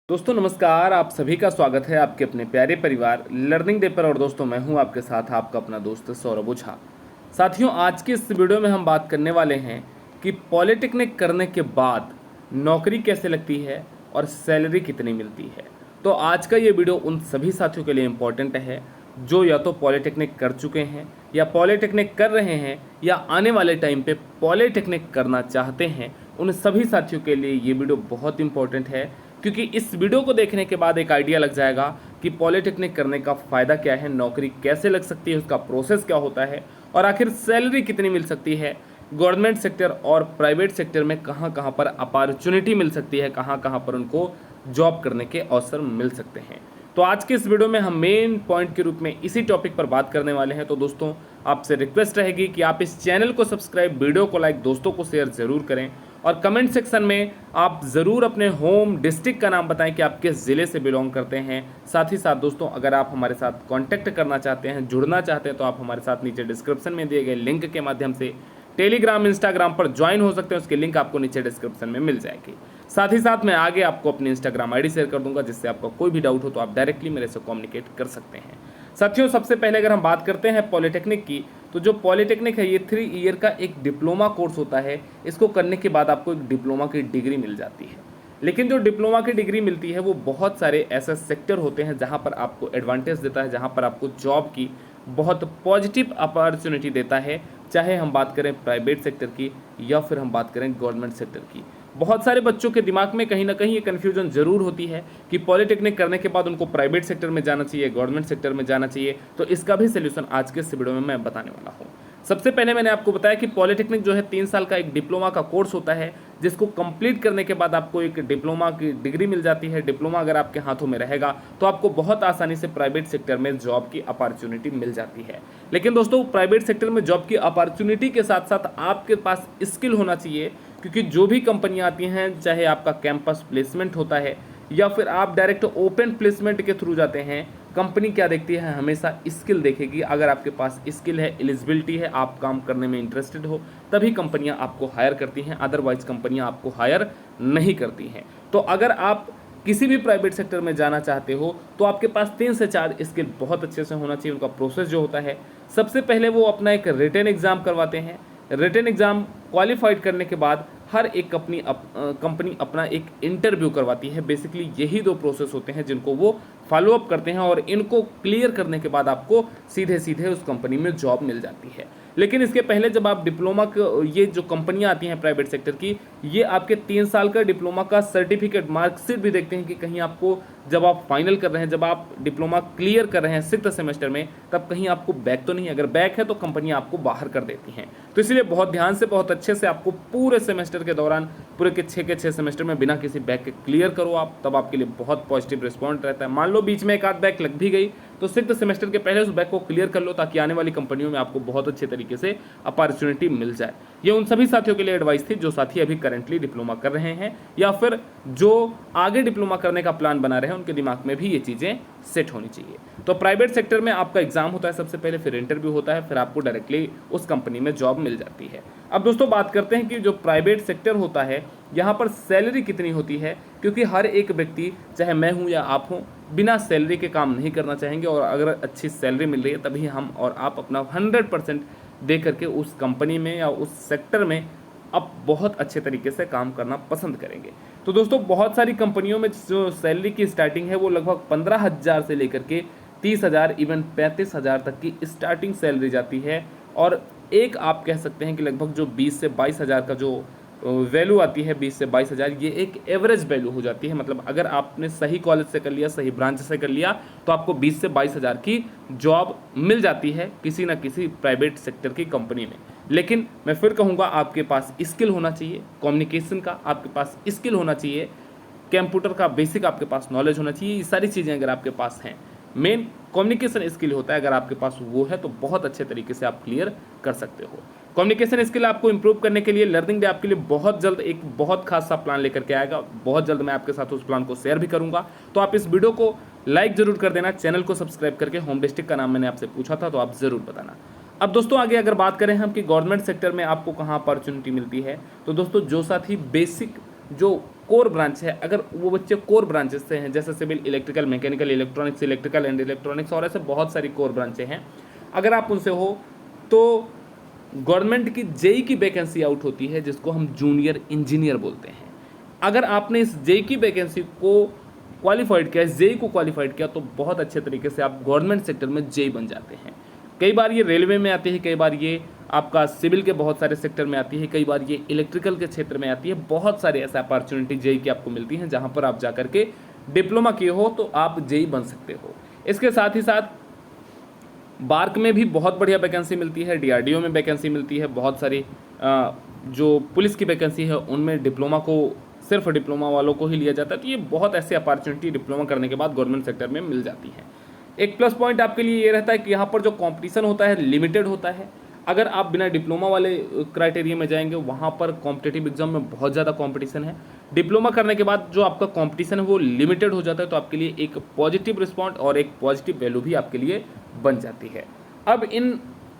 दोस्तों नमस्कार। आप सभी का स्वागत है आपके अपने प्यारे परिवार लर्निंग डे पर। और दोस्तों मैं हूं आपके साथ आपका अपना दोस्त सौरभ ओझा। साथियों आज की इस वीडियो में हम बात करने वाले हैं कि पॉलिटेक्निक करने के बाद नौकरी कैसे लगती है और सैलरी कितनी मिलती है। तो आज का ये वीडियो उन सभी साथियों के लिए इम्पोर्टेंट है जो या तो पॉलिटेक्निक कर चुके हैं या पॉलिटेक्निक कर रहे हैं या आने वाले टाइम पे पॉलिटेक्निक करना चाहते हैं। उन सभी साथियों के लिए ये वीडियो बहुत इंपॉर्टेंट है, क्योंकि इस वीडियो को देखने के बाद एक आइडिया लग जाएगा कि पॉलिटेक्निक करने का फ़ायदा क्या है, नौकरी कैसे लग सकती है, उसका प्रोसेस क्या होता है और आखिर सैलरी कितनी मिल सकती है। गवर्नमेंट सेक्टर और प्राइवेट सेक्टर में कहाँ कहाँ पर अपॉर्चुनिटी मिल सकती है, कहाँ कहाँ पर उनको जॉब करने के अवसर मिल सकते हैं। तो आज के इस वीडियो में हम मेन पॉइंट के रूप में इसी टॉपिक पर बात करने वाले हैं। तो दोस्तों आपसे रिक्वेस्ट रहेगी कि आप इस चैनल को सब्सक्राइब, वीडियो को लाइक, दोस्तों को शेयर ज़रूर करें और कमेंट सेक्शन में आप ज़रूर अपने होम डिस्ट्रिक्ट का नाम बताएं कि आप किस ज़िले से बिलोंग करते हैं। साथ ही साथ दोस्तों अगर आप हमारे साथ कांटेक्ट करना चाहते हैं, जुड़ना चाहते हैं, तो आप हमारे साथ नीचे डिस्क्रिप्शन में दिए गए लिंक के माध्यम से टेलीग्राम, इंस्टाग्राम पर ज्वाइन हो सकते हैं। उसकी लिंक आपको नीचे डिस्क्रिप्शन में मिल जाएगी। साथ ही साथ मैं आगे आपको अपनी इंस्टाग्राम आईडी शेयर कर दूंगा, जिससे आपका कोई भी डाउट हो तो आप डायरेक्टली मेरे से कम्युनिकेट कर सकते हैं। साथियों सबसे पहले अगर हम बात करते हैं पॉलिटेक्निक की, तो जो पॉलिटेक्निक है ये 3 ईयर का एक डिप्लोमा कोर्स होता है। इसको करने के बाद आपको एक डिप्लोमा की डिग्री मिल जाती है। लेकिन जो डिप्लोमा की डिग्री मिलती है वो बहुत सारे ऐसे सेक्टर होते हैं जहाँ पर आपको एडवांटेज देता है, जहाँ पर आपको जॉब की बहुत पॉजिटिव अपॉर्चुनिटी देता है, चाहे हम बात करें प्राइवेट सेक्टर की या फिर हम बात करें गवर्नमेंट सेक्टर की। बहुत सारे बच्चों के दिमाग में कहीं ना कहीं ये कन्फ्यूजन ज़रूर होती है कि पॉलिटेक्निक करने के बाद उनको प्राइवेट सेक्टर में जाना चाहिए, गवर्नमेंट सेक्टर में जाना चाहिए। तो इसका भी सोल्यूशन आज के इस वीडियो में मैं बताने वाला हूँ। सबसे पहले मैंने आपको बताया कि पॉलिटेक्निक जो है 3 साल का एक डिप्लोमा का कोर्स होता है, जिसको कंप्लीट करने के बाद आपको एक डिप्लोमा की डिग्री मिल जाती है। डिप्लोमा अगर आपके हाथों में रहेगा तो आपको बहुत आसानी से प्राइवेट सेक्टर में जॉब की अपॉर्चुनिटी मिल जाती है। लेकिन दोस्तों प्राइवेट सेक्टर में जॉब की अपॉर्चुनिटी के साथ साथ आपके पास स्किल होना चाहिए, क्योंकि जो भी कंपनियां आती हैं, चाहे आपका कैंपस प्लेसमेंट होता है या फिर आप डायरेक्ट ओपन प्लेसमेंट के थ्रू जाते हैं, कंपनी क्या देखती है, हमेशा स्किल देखेगी। अगर आपके पास स्किल है, एलिजिबिलिटी है, आप काम करने में इंटरेस्टेड हो, तभी कंपनियां आपको हायर करती हैं। अदरवाइज कंपनियां आपको हायर नहीं करती हैं। तो अगर आप किसी भी प्राइवेट सेक्टर में जाना चाहते हो तो आपके पास 3 से 4 स्किल बहुत अच्छे से होना चाहिए। उनका प्रोसेस जो होता है, सबसे पहले वो अपना एक रिटन एग्ज़ाम करवाते हैं। रिटन एग्ज़ाम क्वालिफाइड करने के बाद हर एक कंपनी अपना एक इंटरव्यू करवाती है। बेसिकली यही 2 प्रोसेस होते हैं जिनको वो फॉलोअप करते हैं और इनको क्लियर करने के बाद आपको सीधे सीधे उस कंपनी में जॉब मिल जाती है। लेकिन इसके पहले जब आप डिप्लोमा ये जो कंपनियां आती हैं प्राइवेट सेक्टर की, ये आपके 3 साल का डिप्लोमा का सर्टिफिकेट, मार्कशीट भी देखते हैं कि कहीं आपको जब आप फाइनल कर रहे हैं, जब आप डिप्लोमा क्लियर कर रहे हैं 6th सेमेस्टर में, तब कहीं आपको बैक तो नहीं। अगर बैक है तो कंपनियां आपको बाहर कर देती हैं। तो इसलिए बहुत ध्यान से, बहुत अच्छे से आपको पूरे सेमेस्टर के दौरान, पूरे के 6 सेमेस्टर में बिना किसी बैक के क्लियर करो आप, तब आपके लिए बहुत पॉजिटिव रिस्पॉन्स रहता है। मान लो बीच में एक आध बैक लग भी गई तो 6th सेमेस्टर के पहले उस बैक को क्लियर कर लो, ताकि आने वाली कंपनियों में आपको बहुत अच्छे तरीके से अपॉर्चुनिटी मिल जाए। ये उन सभी साथियों के लिए एडवाइस थी जो साथी अभी करंटली डिप्लोमा कर रहे हैं या फिर जो आगे डिप्लोमा करने का प्लान बना रहे हैं, उनके दिमाग में भी ये चीज़ें सेट होनी चाहिए। तो प्राइवेट सेक्टर में आपका एग्जाम होता है सबसे पहले, फिर इंटरव्यू होता है, फिर आपको डायरेक्टली उस कंपनी में जॉब मिल जाती है। अब दोस्तों बात करते हैं कि जो प्राइवेट सेक्टर होता है यहाँ पर सैलरी कितनी होती है, क्योंकि हर एक व्यक्ति, चाहे मैं हूँ या आप हों, बिना सैलरी के काम नहीं करना चाहेंगे। और अगर अच्छी सैलरी मिल रही है तभी हम और आप अपना 100% दे करके उस कंपनी में या उस सेक्टर में अब बहुत अच्छे तरीके से काम करना पसंद करेंगे। तो दोस्तों बहुत सारी कंपनियों में जो सैलरी की स्टार्टिंग है वो लगभग 15,000 से लेकर के 30,000, इवन 35,000 तक की स्टार्टिंग सैलरी जाती है। और एक आप कह सकते हैं कि लगभग जो 20 से 22,000 का जो वैल्यू आती है, 20 से 22,000, ये एक एवरेज वैल्यू हो जाती है। मतलब अगर आपने सही कॉलेज से कर लिया, सही ब्रांच से कर लिया, तो आपको 20 से 22,000 की जॉब मिल जाती है किसी ना किसी प्राइवेट सेक्टर की कंपनी में। लेकिन मैं फिर कहूँगा आपके पास स्किल होना चाहिए, कम्युनिकेशन का आपके पास स्किल होना चाहिए, कंप्यूटर का बेसिक आपके पास नॉलेज होना चाहिए। ये सारी चीज़ें अगर आपके पास हैं, मेन कम्युनिकेशन स्किल होता है, अगर आपके पास वो है तो बहुत अच्छे तरीके से आप क्लियर कर सकते हो। कम्युनिकेशन स्किल आपको इंप्रूव करने के लिए लर्निंग डे आपके लिए बहुत जल्द एक बहुत खास सा प्लान लेकर के आएगा। बहुत जल्द मैं आपके साथ उस प्लान को शेयर भी करूंगा। तो आप इस वीडियो को लाइक जरूर कर देना, चैनल को सब्सक्राइब करके। होम डिस्ट्रिक्ट का नाम मैंने आपसे पूछा था तो आप ज़रूर बताना। अब दोस्तों आगे अगर बात करें हम कि गवर्नमेंट सेक्टर में आपको कहाँ अपॉर्चुनिटी मिलती है, तो दोस्तों जो साथी बेसिक जो कोर ब्रांच है, अगर वो बच्चे कोर ब्रांचेस से हैं, जैसे civil, electrical, mechanical, electronics, electrical and electronics और ऐसे बहुत सारी कोर ब्रांचें हैं, अगर आप उनसे हो तो गवर्नमेंट की जेई की वैकेंसी आउट होती है जिसको हम जूनियर इंजीनियर बोलते हैं। अगर आपने इस जेई की वैकेंसी को क्वालिफाइड किया, जेई को क्वालिफाइड किया, तो बहुत अच्छे तरीके से आप गवर्नमेंट सेक्टर में जेई बन जाते हैं। कई बार ये रेलवे में आती है, कई बार ये आपका सिविल के बहुत सारे सेक्टर में आती है, कई बार ये इलेक्ट्रिकल के क्षेत्र में आती है। बहुत सारे ऐसे अपॉर्चुनिटी जेई की आपको मिलती हैं जहाँ पर आप जा करके डिप्लोमा किए हो तो आप जेई बन सकते हो। इसके साथ ही साथ बार्क में भी बहुत बढ़िया वैकेंसी मिलती है, डीआरडीओ में वैकेंसी मिलती है, बहुत सारी जो पुलिस की वैकेंसी है उनमें डिप्लोमा को, सिर्फ डिप्लोमा वालों को ही लिया जाता है। तो ये बहुत ऐसी अपॉर्चुनिटी डिप्लोमा करने के बाद गवर्नमेंट सेक्टर में मिल जाती है। एक प्लस पॉइंट आपके लिए ये रहता है कि यहाँ पर जो कंपटीशन होता है लिमिटेड होता है। अगर आप बिना डिप्लोमा वाले क्राइटेरिया में जाएंगे, वहाँ पर कॉम्पिटेटिव एग्जाम में बहुत ज़्यादा कंपटीशन है। डिप्लोमा करने के बाद जो आपका कंपटीशन है वो लिमिटेड हो जाता है, तो आपके लिए एक पॉजिटिव रिस्पॉन्ड और एक पॉजिटिव वैल्यू भी आपके लिए बन जाती है। अब इन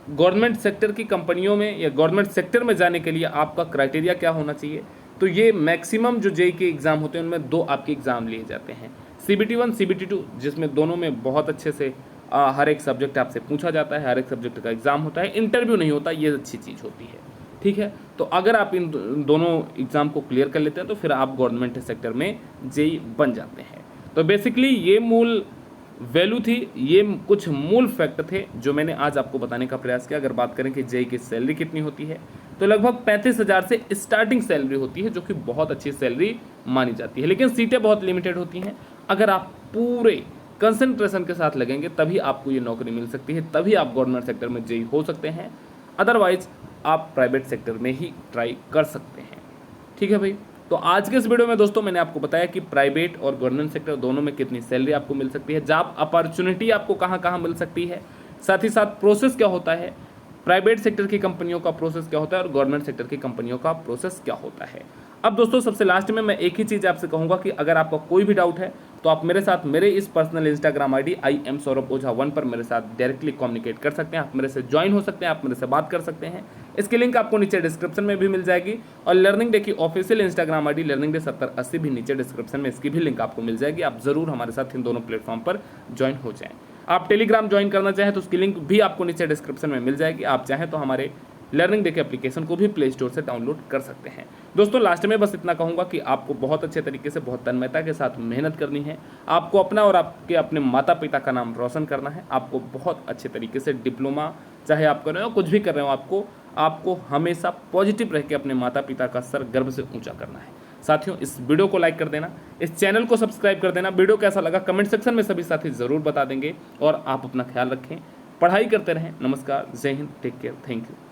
गवर्नमेंट सेक्टर की कंपनियों में या गवर्नमेंट सेक्टर में जाने के लिए आपका क्राइटेरिया क्या होना चाहिए, तो ये मैक्सिमम जो जेई के एग्ज़ाम होते हैं उनमें 2 आपके एग्ज़ाम लिए जाते हैं, CBT 1, CBT 2, जिसमें दोनों में बहुत अच्छे से हर एक सब्जेक्ट आपसे पूछा जाता है, हर एक सब्जेक्ट का एग्ज़ाम होता है, इंटरव्यू नहीं होता, ये अच्छी चीज़ होती है। ठीक है, तो अगर आप इन दोनों एग्ज़ाम को क्लियर कर लेते हैं तो फिर आप गवर्नमेंट सेक्टर में जेई बन जाते हैं। तो बेसिकली ये मूल वैल्यू थी, ये कुछ मूल फैक्ट थे जो मैंने आज आपको बताने का प्रयास किया। अगर बात करें कि जेई की सैलरी कितनी होती है, तो लगभग 35,000 से स्टार्टिंग सैलरी होती है, जो कि बहुत अच्छी सैलरी मानी जाती है। लेकिन सीटें बहुत लिमिटेड होती हैं। अगर आप पूरे कंसंट्रेशन के साथ लगेंगे तभी आपको ये नौकरी मिल सकती है, तभी आप गवर्नमेंट सेक्टर में जेई हो सकते हैं। अदरवाइज आप प्राइवेट सेक्टर में ही ट्राई कर सकते हैं। ठीक है भाई, तो आज के इस वीडियो में दोस्तों मैंने आपको बताया कि प्राइवेट और गवर्नमेंट सेक्टर दोनों में कितनी सैलरी आपको मिल सकती है, जॉब अपॉर्चुनिटी आपको कहाँ कहाँ मिल सकती है, साथ ही साथ प्रोसेस क्या होता है, प्राइवेट सेक्टर की कंपनियों का प्रोसेस क्या होता है और गवर्नमेंट सेक्टर की कंपनियों का प्रोसेस क्या होता है। अब दोस्तों सबसे लास्ट में मैं एक ही चीज़ आपसे कहूँगा कि अगर आपका कोई भी डाउट है तो आप मेरे साथ मेरे इस personal Instagram ID IM Saurabh Ojha 1 पर मेरे साथ डायरेक्टली कम्युनिकेट कर सकते हैं। आप मेरे से ज्वाइन हो सकते हैं, आप मेरे से बात कर सकते हैं। इसकी लिंक आपको नीचे डिस्क्रिप्शन में भी मिल जाएगी और लर्निंग डे की official Instagram ID learning day 7080 भी नीचे डिस्क्रिप्शन में, इसकी भी लिंक आपको मिल जाएगी। आप ज़रूर हमारे साथ इन दोनों प्लेटफॉर्म पर ज्वाइन हो जाएँ। आप टेलीग्राम ज्वाइन करना चाहें तो उसकी लिंक भी आपको नीचे डिस्क्रिप्शन में मिल जाएगी। आप चाहें तो हमारे लर्निंग डे के एप्लीकेशन को भी प्ले स्टोर से डाउनलोड कर सकते हैं। दोस्तों लास्ट में बस इतना कहूँगा कि आपको बहुत अच्छे तरीके से, बहुत तन्मयता के साथ मेहनत करनी है। आपको अपना और आपके अपने माता पिता का नाम रोशन करना है। आपको बहुत अच्छे तरीके से डिप्लोमा चाहे आप कर रहे हो, कुछ भी कर रहे हो, आपको हमेशा पॉजिटिव रह के अपने माता पिता का सर गर्व से ऊँचा करना है। साथियों इस वीडियो को लाइक कर देना, इस चैनल को सब्सक्राइब कर देना। वीडियो कैसा लगा कमेंट सेक्शन में सभी साथी ज़रूर बता देंगे और आप अपना ख्याल रखें, पढ़ाई करते रहें। नमस्कार, जय Hind, take care, thank you.